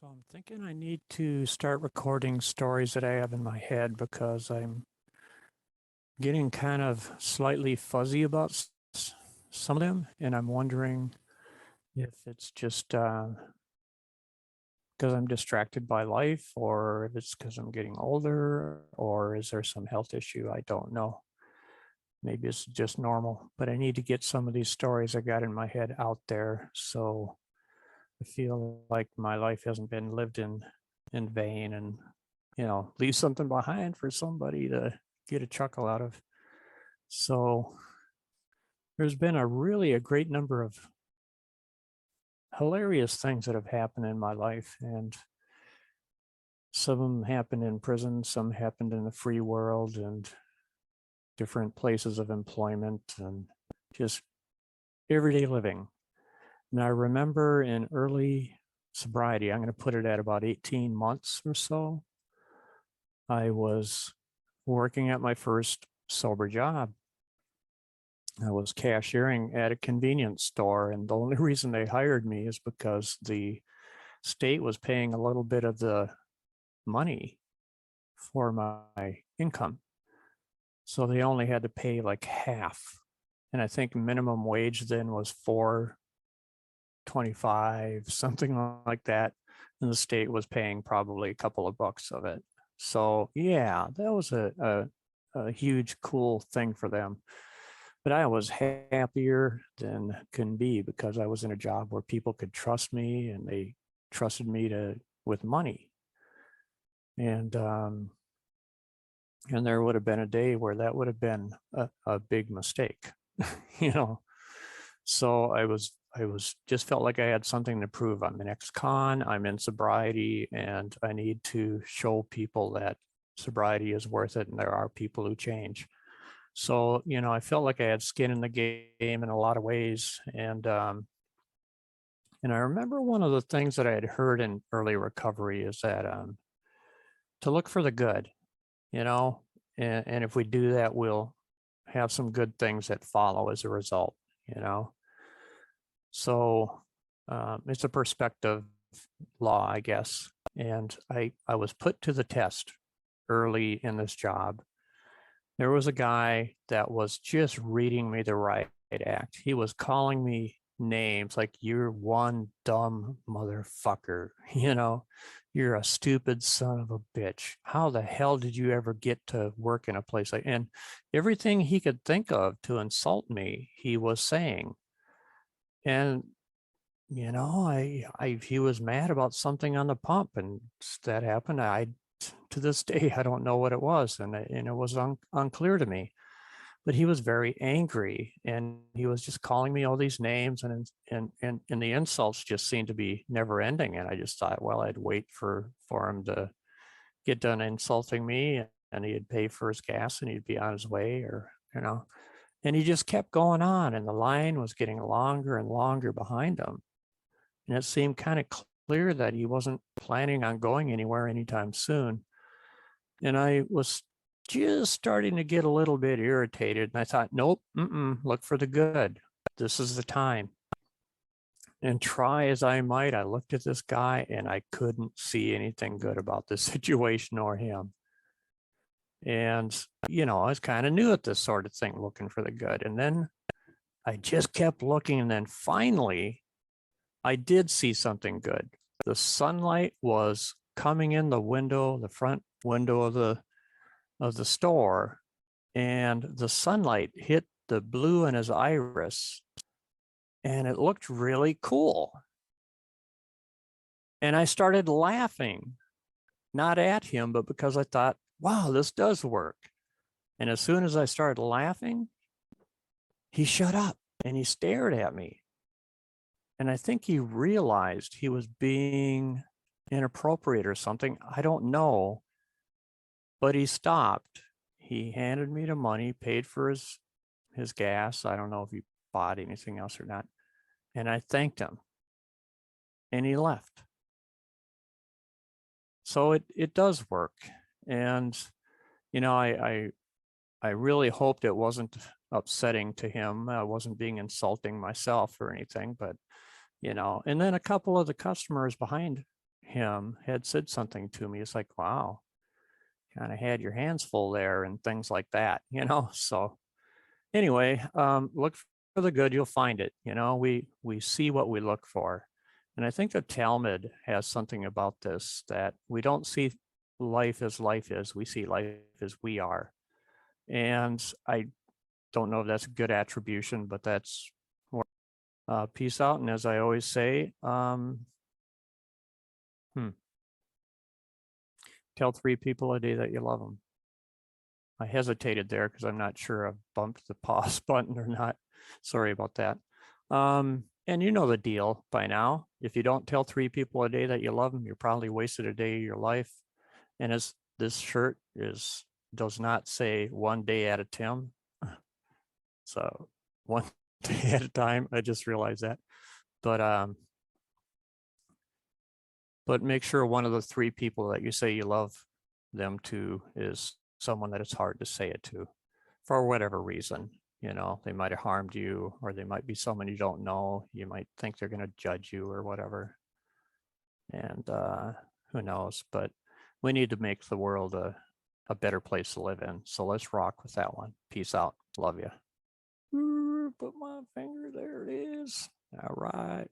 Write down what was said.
So I'm thinking I need to start recording stories that I have in my head because I'm getting kind of slightly fuzzy about some of them. And I'm wondering if it's just because I'm distracted by life, or if it's because I'm getting older, or is there some health issue? I don't know. Maybe it's just normal, but I need to get some of these stories I got in my head out there. So I feel like my life hasn't been lived in vain, and leave something behind for somebody to get a chuckle out of. So there's been a great number of hilarious things that have happened in my life, and some of them happened in prison, some happened in the free world and different places of employment and just everyday living. And I remember in early sobriety, I'm going to put it at about 18 months or so, I was working at my first sober job. I was cashiering at a convenience store, and the only reason they hired me is because the state was paying a little bit of the money for my income. So they only had to pay like half. And I think minimum wage then was $4.25, something like that. And the state was paying probably a couple of bucks of it. So yeah, that was a huge, cool thing for them. But I was happier than can be because I was in a job where people could trust me and they trusted me with money. And there would have been a day where that would have been a big mistake, you know. So I was just felt like I had something to prove. I'm an ex-con, I'm in sobriety, and I need to show people that sobriety is worth it and there are people who change. So, I felt like I had skin in the game in a lot of ways. And I remember one of the things that I had heard in early recovery is that to look for the good, and if we do that, we'll have some good things that follow as a result, So it's a perspective law, I guess. And I was put to the test early in this job. There was a guy that was just reading me the right act. He was calling me names like, you're one dumb motherfucker, you're a stupid son of a bitch. How the hell did you ever get to work in a place like, and everything he could think of to insult me, he was saying. And he was mad about something on the pump, and that happened. To this day, I don't know what it was, and it was unclear to me. But he was very angry, and he was just calling me all these names, and the insults just seemed to be never ending. And I just thought, well, I'd wait for him to get done insulting me, and he'd pay for his gas, and he'd be on his way, or And he just kept going on, and the line was getting longer and longer behind him. And it seemed kind of clear that he wasn't planning on going anywhere anytime soon. And I was just starting to get a little bit irritated. And I thought, nope, look for the good. This is the time. And try as I might, I looked at this guy and I couldn't see anything good about this situation or him. And, I was kind of new at this sort of thing, looking for the good. And then I just kept looking. And then finally, I did see something good. The sunlight was coming in the front window of the store, and the sunlight hit the blue in his iris, and it looked really cool. And I started laughing, not at him, but because I thought, wow, this does work. And as soon as I started laughing, he shut up and he stared at me. And I think he realized he was being inappropriate or something. I don't know. But he stopped. He handed me the money, paid for his gas. I don't know if he bought anything else or not. And I thanked him. And he left. So it does work. And, I really hoped it wasn't upsetting to him. I wasn't being insulting myself or anything, but and then a couple of the customers behind him had said something to me. It's like, wow, kind of had your hands full there and things like that, you know? So anyway, look for the good, you'll find it. You know, we see what we look for. And I think the Talmud has something about this, that we don't see life is, we see life as we are. And I don't know if that's a good attribution, but that's more peace out. And as I always say, tell 3 people a day that you love them. I hesitated there because I'm not sure I bumped the pause button or not. Sorry about that. And you know the deal by now. If you don't tell 3 people a day that you love them, you're probably wasted a day of your life. And as this shirt does not say 1 day at a time. So 1 day at a time. I just realized that. But make sure one of the 3 people that you say you love them to is someone that it's hard to say it to for whatever reason. You know, they might have harmed you, or they might be someone you don't know. You might think they're going to judge you or whatever. And who knows? But we need to make the world a better place to live in. So let's rock with that one. Peace out. Love you. Put my finger there. It is. All right.